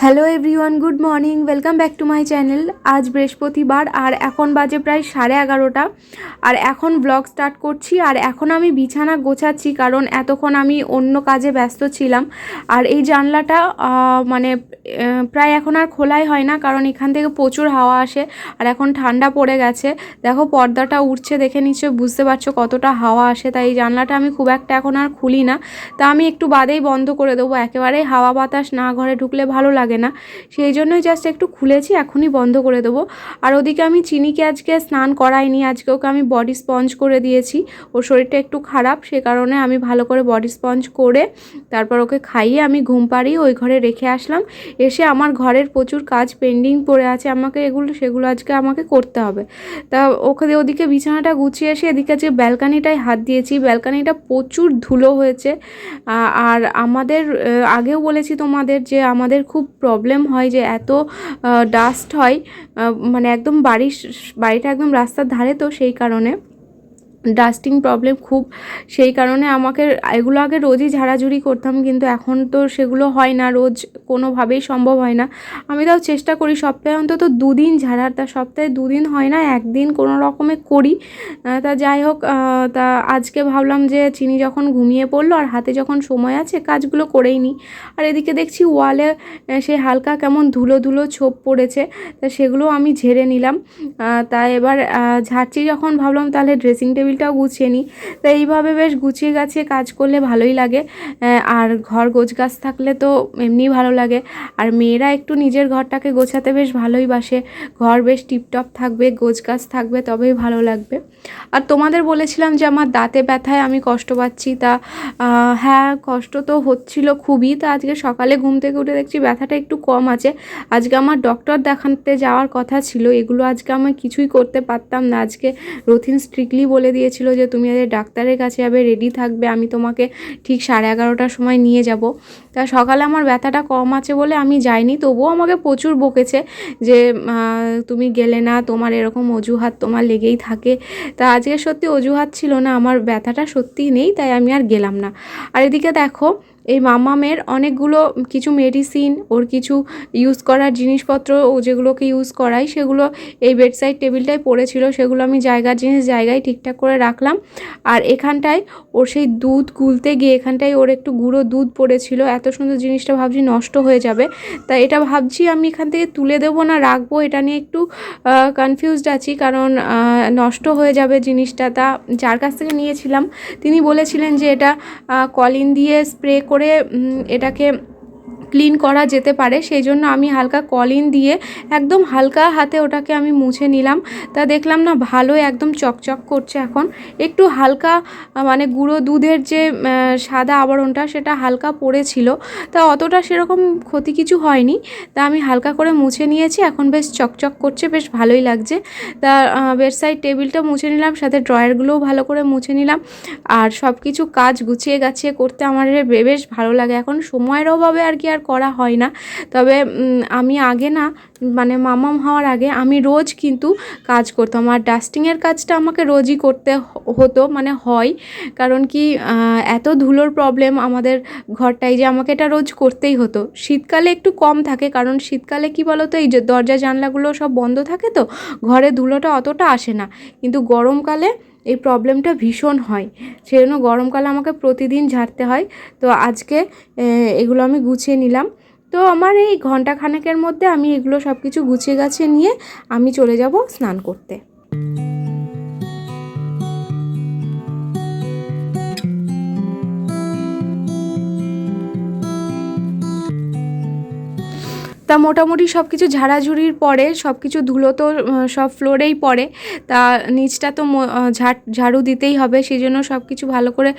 Hello everyone, good morning, welcome back to my channel. আজ বৃহস্পতিবার আর এখন বাজে প্রায় 11:30 আর এখন ব্লগ স্টার্ট করছি। আর এখন আমি বিছানা গোছাচ্ছি কারণ এতক্ষণ আমি অন্য কাজে ব্যস্ত ছিলাম। আর এই জানলাটা প্রায় এখন আর খোলাই হয় না কারণ এখান থেকে প্রচুর হাওয়া আসে আর এখন ঠান্ডা পড়ে গেছে। দেখো পর্দাটা উঠছে, দেখে নিশ্চয়ই বুঝতে পারছো কতটা হাওয়া আসে। তাই এই জানলাটা আমি খুব একটা এখন আর খুলি না, তা আমি একটু বাদেই বন্ধ করে দেবো। একেবারেই হাওয়া বাতাস না ঘরে ঢুকলে ভালো লাগে না, সেই জন্যই জাস্ট একটু খুলেছি, এখনই বন্ধ করে দেবো। আর ওদিকে আমি চিনিকে আজকে স্নান করাইনি, আজকে ওকে আমি বডি স্পঞ্জ করে দিয়েছি। ওর শরীরটা একটু খারাপ, সে কারণে আমি ভালো করে বডি স্পঞ্জ করে তারপর ওকে খাইয়ে আমি ঘুম পাড়িয়ে ওই ঘরে রেখে আসলাম। এসে আমার ঘরের প্রচুর কাজ পেন্ডিং পড়ে আছে, আমাকে সেগুলো আজকে আমাকে করতে হবে। তা ওদিকে বিছানাটা গুছিয়ে এসে এদিকে আজকে ব্যালকানিটায় হাত দিয়েছি। ব্যালকানিটা প্রচুর ধুলো হয়েছে। আর আমাদের আগেও বলেছি তোমাদের যে আমাদের খুব প্রবলেম হয় যে এত ডাস্ট হয়, মানে একদম বাড়িটা একদম রাস্তার ধারে, তো সেই কারণে ডাস্টিং প্রবলেম খুব। সেই কারণে আমাকে এগুলো আগে রোজই ঝাড়াঝুড়ি করতাম, কিন্তু এখন তো সেগুলো হয় না, রোজ কোনোভাবেই সম্ভব হয় না। আমি তাও চেষ্টা করি সপ্তাহে অন্তত 2 দিন ঝাড়ার, তা সপ্তাহে 2 দিন হয় না, 1 দিন কোনো রকমে করি। তা যাই হোক, তা আজকে ভাবলাম যে চিনি যখন ঘুমিয়ে পড়লো আর হাতে যখন সময় আছে কাজগুলো করেই নিই। আর এদিকে দেখছি ওয়ালে সে হালকা কেমন ধুলো ধুলো ছোপ পড়েছে, তা সেগুলো আমি ঝেড়ে নিলাম। তা এবার ঝাড়ছি যখন ভাবলাম তাহলে ড্রেসিং টেবিলটাও গুছিয়ে নিই। তো এইভাবে বেশ গুছিয়ে গাছিয়ে কাজ করলে ভালোই লাগে। আর ঘর গোছগাছ থাকলে তো এমনিই ভালো লাগে। আর মেয়েরা একটু নিজের ঘরটাকে গোছাতে বেশ ভালোই বাসে, ঘর বেশ টিপটপ থাকবে, গোছগাছ থাকবে, তবেই ভালো লাগবে। আর তোমাদের বলেছিলাম যে আমার দাঁতে ব্যথায় আমি কষ্ট পাচ্ছি, তা হ্যাঁ কষ্ট তো হচ্ছিল খুবই। তা আজকে সকালে ঘুম থেকে উঠে দেখছি ব্যথাটা একটু কম আছে। আজকে আমার ডক্টর দেখাতে যাওয়ার কথা ছিল, এগুলো আজকে আমি কিছুই করতে পারতাম না। আজকে রথিন স্ট্রিক্টলি বলে দিয়েছিল যে তুমি আজ ডাক্তারের কাছে যাবে, রেডি থাকবে, আমি তোমাকে ঠিক 11:30টার সময় নিয়ে যাব। তা সকালে আমার ব্যথাটা কম আছে বলে আমি যাইনি, তবুও আমাকে প্রচুর বকেছে যে তুমি গেলে না, তোমার এরকম অজুহাত তোমার লেগেই থাকে। তা আজকে সত্যি অজুহাত ছিল না, আমার ব্যথাটা সত্যিই নেই, তাই আমি আর গেলাম না। আর এদিকে দেখো এই মামামের অনেকগুলো কিছু মেডিসিন, ওর কিছু ইউজ করার জিনিসপত্র, ও যেগুলোকে ইউজ করাই সেগুলো এই বেডসাইড টেবিলটায় পড়েছিল, সেগুলো আমি জায়গার জিনিস জায়গায় ঠিকঠাক করে রাখলাম। আর এখানটায় ওর সেই দুধ গুলতে গিয়ে এখানটায় ওর একটু গুঁড়ো দুধ পড়েছিল, এত সুন্দর জিনিসটা ভাবছি নষ্ট হয়ে যাবে, তা এটা ভাবছি আমি এখান থেকে তুলে দেবো না রাখবো, এটা নিয়ে একটু কনফিউজড আছি কারণ নষ্ট হয়ে যাবে জিনিসটা। তা যার কাছ থেকে নিয়েছিলাম তিনি বলেছিলেন যে এটা কলিন দিয়ে স্প্রে করে এটাকে ক্লিন করা যেতে পারে, সেই জন্য আমি হালকা কলিন দিয়ে একদম হালকা হাতে ওটাকে আমি মুছে নিলাম। তা দেখলাম না ভালোই একদম চকচক করছে। এখন একটু হালকা মানে গুঁড়ো দুধের যে সাদা আবরণটা সেটা হালকা পড়েছিল, তা অতটা সেরকম ক্ষতি কিছু হয়নি। তা আমি হালকা করে মুছে নিয়েছি, এখন বেশ চকচক করছে, বেশ ভালোই লাগছে। তা বেডসাইড টেবিলটা মুছে নিলাম, সাথে ড্রয়ারগুলোও ভালো করে মুছে নিলাম। আর সব কিছু কাজ গুছিয়ে গাছিয়ে করতে আমার বেশ ভালো লাগে, এখন সময়ের অভাবে আর কি আর করা হয় না। তবে আমি আগে না, মানে মামাম হওয়ার আগে আমি রোজ কিন্তু কাজ করতাম, আর ডাস্টিংয়ের কাজটা আমাকে রোজই করতে হতো, মানে হয়, কারণ কি এত ধুলোর প্রবলেম আমাদের ঘরটায় যে আমাকে এটা রোজ করতেই হতো। শীতকালে একটু কম থাকে, কারণ শীতকালে কি বলো তো, এই যে দরজা জানলাগুলো সব বন্ধ থাকে, তো ঘরে ধুলোটা অতটা আসে না, কিন্তু গরমকালে এই প্রবলেমটা ভীষণ হয়, সেই জন্য গরমকালে আমাকে প্রতিদিন ঝাড়তে হয়। তো আজকে এগুলো আমি গুছিয়ে নিলাম। তো আমার এই ঘন্টাখানেকের মধ্যে আমি এগুলো সব কিছু গুছিয়ে গাছিয়ে নিয়ে আমি চলে যাব স্নান করতে। তা মোটামুটি সব কিছু ঝাড়াঝুড়ির পরে সব কিছু ধুলো তো সব ফ্লোরেই পড়ে, তা নিচটা তো ঝাড়ু দিতেই হবে, সেই জন্য সব কিছু ভালো করে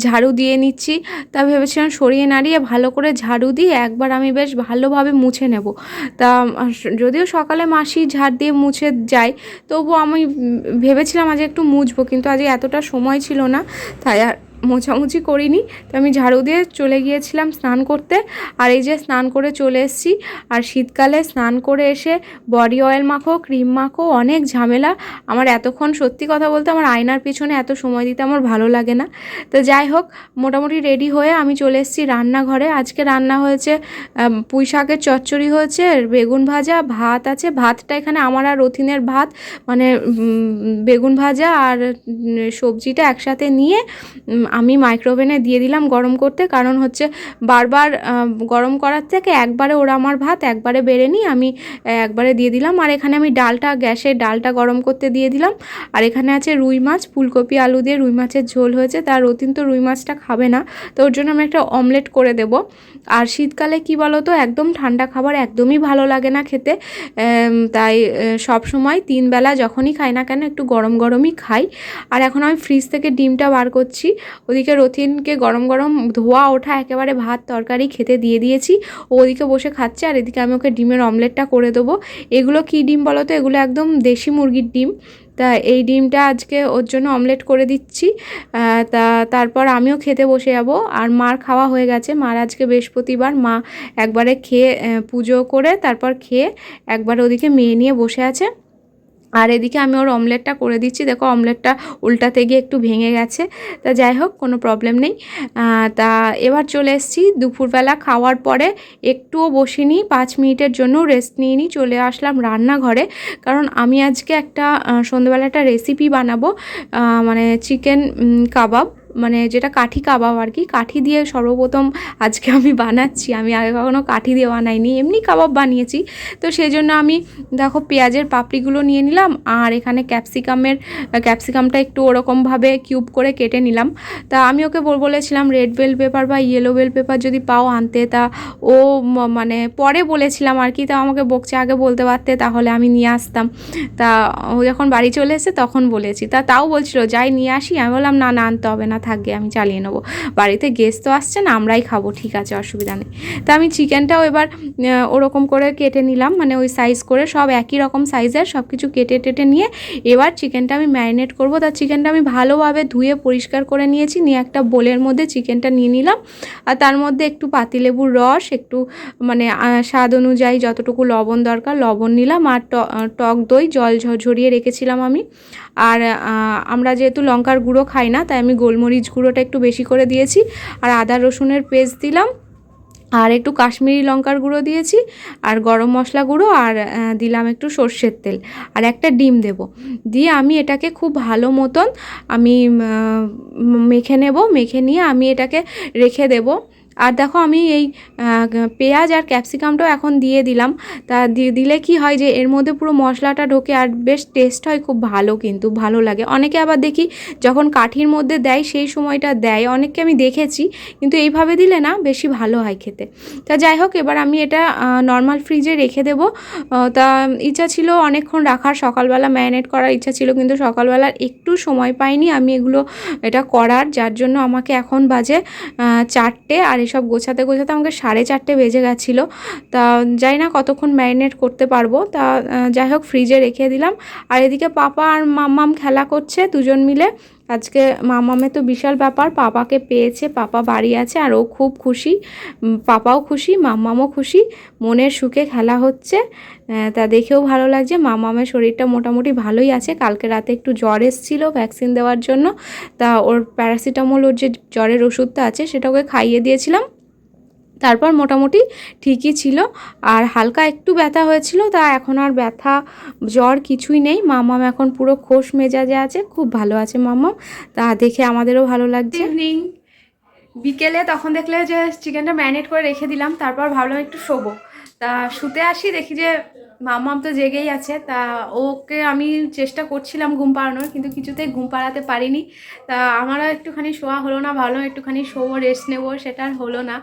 ঝাড়ু দিয়ে নিচ্ছি। তা ভেবেছিলাম সরিয়ে নাড়িয়ে ভালো করে ঝাড়ু দিয়ে একবার আমি বেশ ভালোভাবে মুছে নেব। তা যদিও সকালে মাসি ঝাড় দিয়ে মুছে যায়, তবুও আমি ভেবেছিলাম আজ একটু মুছবো, কিন্তু আজ এতটা সময় ছিল না, তাই আর মোছামুছি করিনি, তো আমি ঝাড়ু দিয়ে চলে গিয়েছিলাম স্নান করতে। আর এই যে স্নান করে চলে এসেছি। আর শীতকালে স্নান করে এসে বডি অয়েল মাখো, ক্রিম মাখো, অনেক ঝামেলা। আমার এতক্ষণ সত্যি কথা বলতে আমার আয়নার পিছনে এত সময় দিতে আমার ভালো লাগে না। তো যাই হোক, মোটামুটি রেডি হয়ে আমি চলে এসেছি রান্নাঘরে। আজকে রান্না হয়েছে পুঁই শাকের চচ্চড়ি হয়েছে, বেগুন ভাজা, ভাত আছে। ভাতটা এখানে আমার আর রথিনের ভাত, মানে বেগুন ভাজা আর সবজিটা একসাথে নিয়ে আমি মাইক্রোওভেনে দিয়ে দিলাম গরম করতে। কারণ হচ্ছে বারবার গরম করার থেকে একবারে ওরা আমার ভাত একবারে বেড়ে নিই, আমি একবারে দিয়ে দিলাম। আর এখানে আমি গ্যাসে ডালটা গরম করতে দিয়ে দিলাম। আর এখানে আছে রুই মাছ, ফুলকপি আলু দিয়ে রুই মাছের ঝোল হয়েছে। তার রতিন তো রুই মাছটা খাবে না, তো ওর জন্য আমি একটা অমলেট করে দেব। আর শীতকালে কি বলো তো, একদম ঠান্ডা খাবার একদমই ভালো লাগে না খেতে। তাই সব সময় 3 বেলা যখনই খাই না কেন একটু গরম গরমই খাই। আর এখন আমি ফ্রিজ থেকে ডিমটা বার করছি। ওদিকে রথিনকে গরম গরম ধোয়া ওঠা একেবারে ভাত তরকারি খেতে দিয়ে দিয়েছি। ও ওদিকে বসে খাচ্ছে, আর এদিকে আমি ওকে ডিমের অমলেটটা করে দেবো। এগুলো কী ডিম বলো তো, এগুলো একদম দেশি মুরগির ডিম। তা এই ডিমটা আজকে ওর জন্য অমলেট করে দিচ্ছি। তারপর আমিও খেতে বসে যাব। আর মার খাওয়া হয়ে গেছে। মার আজকে বৃহস্পতিবার, মা একবারে খেয়ে পুজো করে তারপর খেয়ে একবারে ওদিকে মেয়ে নিয়ে বসে আছে। আর এদিকে আমি ওর অমলেটটা করে দিচ্ছি। দেখো অমলেটটা উল্টাতে গিয়ে একটু ভেঙে গেছে, তা যাই হোক কোনো প্রবলেম নেই। তা এবার চলে এসেছি দুপুরবেলা খাওয়ার পরে, একটুও বসিনি, 5 মিনিটের জন্য রেস্ট নিয়ে চলে আসলাম রান্নাঘরে। কারণ আমি আজকে একটা সন্ধ্যেবেলা একটা রেসিপি বানাবো, মানে চিকেন কাবাব, মানে যেটা কাঠি কাবাব আর কি। কাঠি দিয়ে সর্বপ্রথম আজকে আমি বানাচ্ছি, আমি আগে কখনো কাঠি দিয়ে বানাইনি, এমনি কাবাব বানিয়েছি। তো সেই জন্য আমি দেখো পেঁয়াজের পাপড়িগুলো নিয়ে নিলাম, আর এখানে ক্যাপসিকামটা একটু ওরকমভাবে কিউব করে কেটে নিলাম। তা আমি ওকে বলেছিলাম রেড বেল পেপার বা ইয়েলো বেল পেপার যদি পাও আনতে। তা ও মানে পরে বলেছিলাম আর কি, তা আমাকে বকছে আগে বলতে পারতে তাহলে আমি নিয়ে আসতাম। তা ও যখন বাড়ি চলে এসেছে তখন বলেছি, তাও বলছিল যাই নিয়ে আসি। আমি বললাম না না আনতে হবে না, থাকবে আমি চালিয়ে নেবো, বাড়িতে গেস্ট তো আসছে না, আমরাই খাবো, ঠিক আছে অসুবিধা নেই। তা আমি চিকেনটাও এবার ওরকম করে কেটে নিলাম, মানে ওই সাইজ করে সব একই রকম সাইজের সব কিছু কেটে টেটে নিয়ে এবার চিকেনটা আমি ম্যারিনেট করবো। তা চিকেনটা আমি ভালোভাবে ধুয়ে পরিষ্কার করে নিয়েছি, নিয়ে একটা বোলের মধ্যে চিকেনটা নিয়ে নিলাম। আর তার মধ্যে একটু পাতিলেবুর রস, একটু মানে স্বাদ অনুযায়ী যতটুকু লবণ দরকার লবণ নিলাম। আর টক দই জল ঝরিয়ে রেখেছিলাম আমি। আর আমরা যেহেতু লঙ্কার গুঁড়ো খাই না, তাই আমি গোলমরিচ গুঁড়োটা একটু বেশি করে দিয়েছি। আর আদা রসুনের পেস্ট দিলাম, আর একটু কাশ্মীরি লঙ্কার গুঁড়ো দিয়েছি, আর গরম মশলা গুঁড়ো, আর দিলাম একটু সর্ষের তেল, আর একটা ডিম দেব। দিয়ে আমি এটাকে খুব ভালো মতন আমি মেখে নেব। মেখে নিয়ে আমি এটাকে রেখে দেব। আর দেখো আমি এই পেঁয়াজ আর ক্যাপসিকামটাও এখন দিয়ে দিলাম। তা দিলে কি হয় যে এর মধ্যে পুরো মশলাটা ঢোকে, আর বেশ টেস্ট হয় খুব ভালো, কিন্তু ভালো লাগে। অনেকে আবার দেখি যখন কাঠির মধ্যে দেয় সেই সময়টা দেয়, অনেককে আমি দেখেছি, কিন্তু এইভাবে দিলে না বেশি ভালো হয় খেতে। তা যাই হোক, এবার আমি এটা নর্মাল ফ্রিজে রেখে দেবো। তা ইচ্ছা ছিল অনেকক্ষণ রাখার, সকালবেলা ম্যারিনেট করার ইচ্ছা ছিল, কিন্তু সকালবেলার একটু সময় পাইনি আমি এটা করার, যার জন্য আমাকে এখন বাজে 4টে। আর এসব গোছাতে গোছাতে আমাকে 4:30 বেজে গেছিলো। তা যাই না কতক্ষণ ম্যারিনেট করতে পারবো। তা যাই হোক ফ্রিজে রেখে দিলাম। আর এদিকে পাপা আর মাম্মাম খেলা করছে দুজন মিলে। আজকে মাম্মামের তো বিশাল ব্যাপার, পাপাকে পেয়েছে, পাপা বাড়ি আছে, আর ও খুব খুশি, পাপাও খুশি, মাম্মামও খুশি, মনের সুখে খেলা হচ্ছে। তা দেখেও ভালো লাগছে। মাম্মামের শরীরটা মোটামুটি ভালোই আছে, কালকে রাতে একটু জ্বর এসেছিলো ভ্যাকসিন দেওয়ার জন্য। তা ওর প্যারাসিটামল, ওর যে জ্বরের ওষুধটা আছে সেটা ওকে খাইয়ে দিয়েছিলাম, তারপর মোটামুটি ঠিকই ছিল। আর হালকা একটু ব্যথা হয়েছিল, তা এখন আর ব্যথা জ্বর কিছুই নেই। মাম্মাম এখন পুরো খোশ মেজাজে আছে, খুব ভালো আছে মাম্মাম। তা দেখে আমাদেরও ভালো লাগছে। ইভিনিং বিকেলে তখন দেখলে যে চিকেনটা ম্যারিনেট করে রেখে দিলাম, তারপর ভাবলাম একটু শোবো। তা শুতে আসি, দেখি যে মাম্মাম তো জেগেই আছে। তা ওকে আমি চেষ্টা করছিলাম ঘুম পাড়ানোর, কিন্তু কিছুতেই ঘুম পাড়াতে পারিনি। তা আমারও একটুখানি শোয়া হলো না, ভাবলাম একটুখানি শোবো, রেস্ট নেবো, সেটা আর হলো না।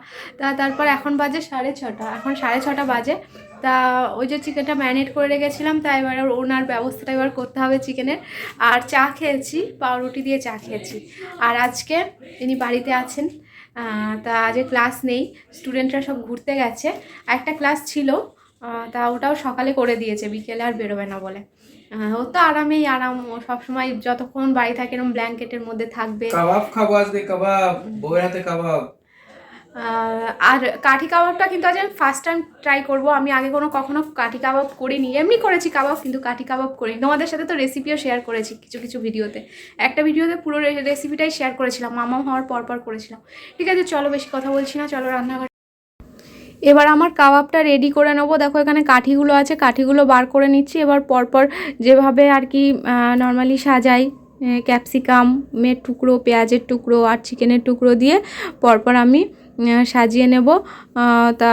তারপর এখন বাজে 6:30, এখন 6:30 বাজে। তা ওই যে চিকেনটা ম্যারিনেট করে রেখেছিলাম, তা এবার ওনার ব্যবস্থাটা এবার করতে হবে চিকেনের। আর চা খেয়েছি, পাউরুটি দিয়ে চা খেয়েছি। আর আজকে ইনি বাড়িতে আছেন। তা আজকে ক্লাস নেই, স্টুডেন্টরা সব ঘুরতে গেছে। একটা ক্লাস ছিল, তা ওটাও সকালে করে দিয়েছে, বিকেলে আর বেরোবে না বলে। ও তো আরামেই আরাম, ও সবসময় যতক্ষণ বাড়ি থাকে এরকম ব্ল্যাঙ্কেটের মধ্যে থাকবে। কাবাব খাবো আজকে, কাবাব, বউয়ের হাতে কাবাব। আর কাঠি কাবাবটা কিন্তু আজ আমি ফার্স্ট টাইম ট্রাই করবো। আমি আগে কখনো কাঠি কাবাব করিনি, এমনি করেছি কাবাব, কিন্তু কাঠি কাবাব করিনি। তোমাদের সাথে তো রেসিপিও শেয়ার করেছি কিছু কিছু ভিডিওতে, একটা ভিডিওতে পুরো রেসিপিটাই শেয়ার করেছিলাম, মামা হওয়ার পর করেছিলাম। ঠিক আছে, চলো বেশি কথা বলছি না, চলো রান্নাঘর। এবার আমার কাবাবটা রেডি করে নেবো। দেখো এখানে কাঠিগুলো আছে, কাঠিগুলো বার করে নিচ্ছি। এবার পরপর যেভাবে আর কি নর্মালি সাজাই, ক্যাপসিকামের টুকরো, পেঁয়াজের টুকরো আর চিকেনের টুকরো দিয়ে পরপর আমি সাজিয়ে নেব। তা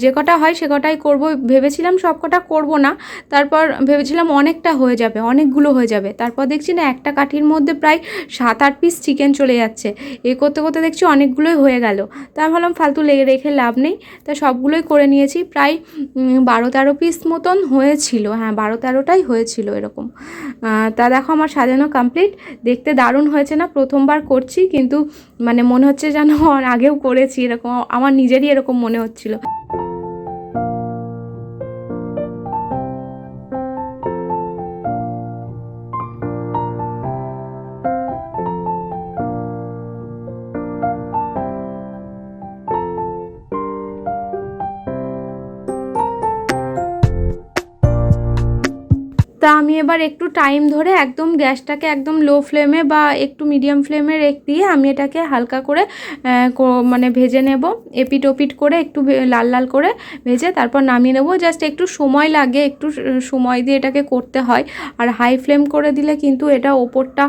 যে কটা হয় সে কটাই করবো ভেবেছিলাম, সব কটা করবো না। তারপর ভেবেছিলাম অনেকটা হয়ে যাবে, অনেকগুলো হয়ে যাবে। তারপর দেখছি না, একটা কাঠির মধ্যে প্রায় 7-8 পিস চিকেন চলে যাচ্ছে। এ করতে করতে দেখছি অনেকগুলোই হয়ে গেল। তা আমি ভাবলাম ফালতু রেখে লাভ নেই, তা সবগুলোই করে নিয়েছি। প্রায় 12-13 পিস মতন হয়েছিল, হ্যাঁ 12-13টাই হয়েছিল এরকম। তা দেখো আমার সাজানো কমপ্লিট। দেখতে দারুণ হয়েছে না? প্রথমবার করছি, কিন্তু মানে মনে হচ্ছে যেন আগেও করেছি, এরকম আমার নিজেরই এরকম মনে হচ্ছিল। তা আমি এবার একটু টাইম ধরে একদম গ্যাসটাকে একদম লো ফ্লেমে বা একটু মিডিয়াম ফ্লেমে দিয়ে আমি এটাকে হালকা করে মানে ভেজে নেব, এপিট ওপিট করে একটু লাল লাল করে ভেজে তারপর নামিয়ে নেব। জাস্ট একটু সময় লাগে, একটু সময় দিয়ে এটাকে করতে হয়। আর হাই ফ্লেম করে দিলে কিন্তু এটা ওপরটা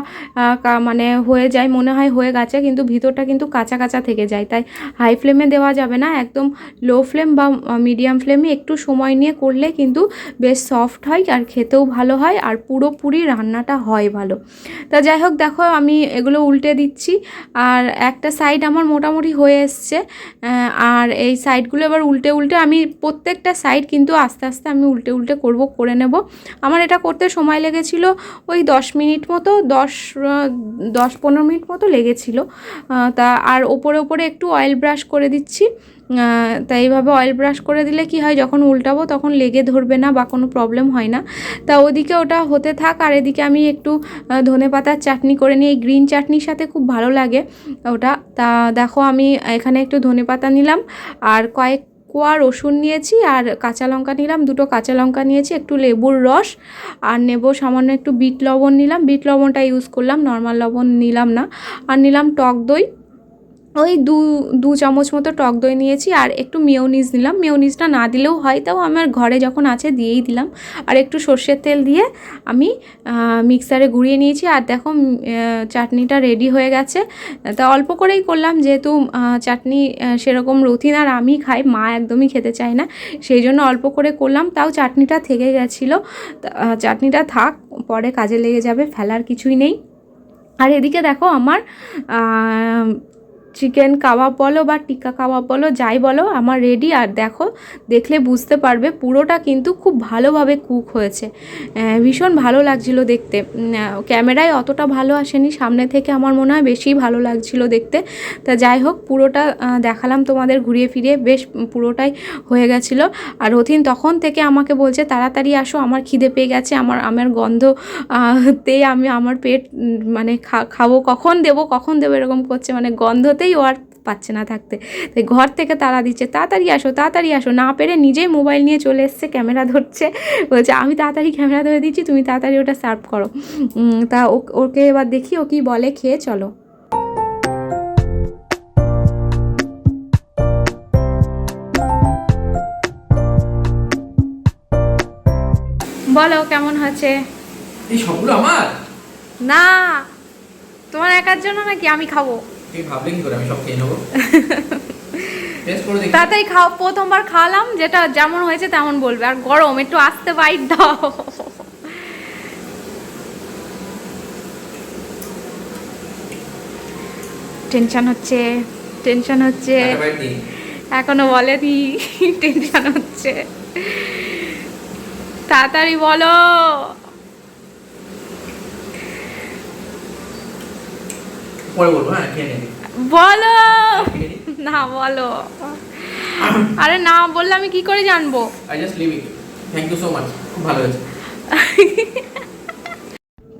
মানে হয়ে যায়, মনে হয় হয়ে গেছে, কিন্তু ভিতরটা কিন্তু কাঁচা কাঁচা থেকে যায়। তাই হাই ফ্লেমে দেওয়া যাবে না, একদম লো ফ্লেম বা মিডিয়াম ফ্লেমে একটু সময় নিয়ে করলে কিন্তু বেশ সফট হয় আর খেতেও ভালো হয়, আর পুরোপুরি রান্নাটা হয় ভালো। তা যাই হোক, দেখো আমি এগুলো উল্টে দিচ্ছি, আর একটা সাইড আমার মোটামুটি হয়ে এসছে। আর এই সাইডগুলো এবার উল্টে উল্টে আমি প্রত্যেকটা সাইড কিন্তু আস্তে আস্তে আমি উল্টে উল্টে করে নেব। আমার এটা করতে সময় লেগেছিল ওই 10 মিনিট মতো, 10-15 মিনিট মতো লেগেছিল। তা আর ওপরে ওপরে একটু অয়েল ব্রাশ করে দিচ্ছি। তাই এইভাবে অয়েল ব্রাশ করে দিলে কি হয়, যখন উল্টাবো তখন লেগে ধরবে না বা কোনো প্রবলেম হয় না। তা ওদিকে ওটা হতে থাক, আর এদিকে আমি একটু ধনেপাতার চাটনি করে নিই। এই গ্রিন চাটনির সাথে খুব ভালো লাগে ওটা। তা দেখো আমি এখানে একটু ধনেপাতা নিলাম, আর কয়েক কোয়া রসুন নিয়েছি, আর কাঁচা লঙ্কা নিলাম, 2টো কাঁচা লঙ্কা নিয়েছি, একটু লেবুর রস, আর নেব সামান্য একটু বিট লবণ নিলাম, বিট লবণটা ইউজ করলাম, নর্মাল লবণ নিলাম না। আর নিলাম টক দই, ওই দু চামচ মতো টক দই নিয়েছি, আর একটু মেয়োনিজ নিলাম। মেয়োনিজটা না দিলেও হয়, তাও আমার ঘরে যখন আছে দিয়েই দিলাম। আর একটু সর্ষের তেল দিয়ে আমি মিক্সারে ঘুরিয়ে নিয়েছি। আর দেখো চাটনিটা রেডি হয়ে গেছে। তা অল্প করেই করলাম, যেহেতু চাটনি সেরকম রথিন আর আমি খাই, মা একদমই খেতে চায় না, সেই জন্য অল্প করে করলাম। তাও চাটনিটা থেকে গেছিলো, চাটনিটা থাক, পরে কাজে লেগে যাবে, ফেলার কিছুই নেই। আর এদিকে দেখো আমার চিকেন কাবাব বলো বা টিক্কা কাবাব বলো, যাই বলো, আমার রেডি। আর দেখো, দেখলে বুঝতে পারবে পুরোটা কিন্তু খুব ভালোভাবে কুক হয়েছে, ভীষণ ভালো লাগছিল দেখতে। ক্যামেরায় অতটা ভালো আসেনি, সামনে থেকে আমার মনে হয় বেশি ভালো লাগছিল দেখতে। তা যাই হোক, পুরোটা দেখালাম তোমাদের ঘুরিয়ে ফিরিয়ে, বেশ পুরোটাই হয়ে গেছিলো। আর রথিন তখন থেকে আমাকে বলছে তাড়াতাড়ি আসো, আমার খিদে পেয়ে গেছে, আমার গন্ধ তে আমার পেট মানে খাবো, কখন দেবো এরকম করছে, মানে গন্ধতেই ও আর পাচ্ছে না থাকতে। তাই ঘর থেকে তাড়া দিচ্ছে, তাড়াতাড়ি আসো। না পেরে নিজেই মোবাইল নিয়ে চলে এসছে, ক্যামেরা ধরছে, বলছে আমি তাড়াতাড়ি ক্যামেরা ধরে দিচ্ছি, তুমি তাড়াতাড়ি ওটা সার্ভ করো। তা ওকে এবার দেখি ও কি বলে, খেয়ে চলো। বলো কেমন হয়েছে? এই সবগুলো আমার না, তোমার একার জন্য নাকি, আমি খাবো। এই ভাবলে কি করে আমি সব খেয়ে নেবো? টেস্ট করে দেখি। তাড়াতাড়ি খাও, প্রথমবার খাওয়ালাম, যেটা যেমন হয়েছে তেমন বলবে। আর গরম, একটু আস্তে বাইট দাও। টেনশন হচ্ছে, এখনো বলেনি, টেনশন হচ্ছে, তাড়াতাড়ি বলো। পরে বলবো, হ্যাঁ খেয়ে নেবে। বলো। না বলো, আরে না বললে আমি কি করে জানবো? I just leave it. Thank you so much, খুব ভালো হয়েছে।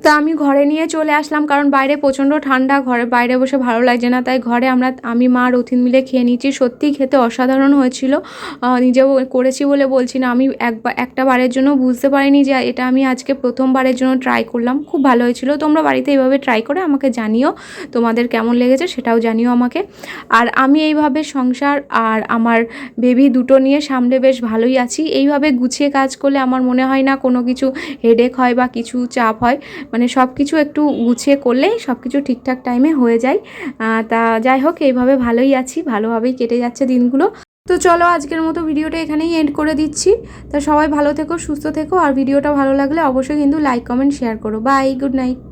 তা আমি ঘরে নিয়ে চলে আসলাম, কারণ বাইরে প্রচণ্ড ঠান্ডা, ঘরে বাইরে বসে ভালো লাগছে না, তাই ঘরে আমি মা রথিন মিলে খেয়ে নিচ্ছি। সত্যিই খেতে অসাধারণ হয়েছিল। নিজেও করেছি বলে বলছি না, আমি একটা বারের জন্য বুঝতে পারিনি যে এটা আমি আজকে প্রথমবারের জন্য ট্রাই করলাম। খুব ভালো হয়েছিল। তোমরা বাড়িতে এইভাবে ট্রাই করে আমাকে জানিও তোমাদের কেমন লেগেছে, সেটাও জানিও আমাকে। আর আমি এইভাবে সংসার আর আমার বেবি দুটো নিয়ে সামলে বেশ ভালোই আছি। এইভাবে গুছিয়ে কাজ করলে আমার মনে হয় না কোনো কিছু হেডেক হয় বা কিছু চাপ হয়। মানে সব কিছু একটু গুছিয়ে করলেই সব কিছু ঠিকঠাক টাইমে হয়ে যায়। তা যাই হোক, এইভাবে ভালোই আছি, ভালোভাবেই কেটে যাচ্ছে দিনগুলো। তো চলো আজকের মতো ভিডিওটা এখানেই এন্ড করে দিচ্ছি। তা সবাই ভালো থেকো, সুস্থ থেকো, আর ভিডিওটা ভালো লাগলে অবশ্যই কিন্তু লাইক কমেন্ট শেয়ার করো। Bye, good night.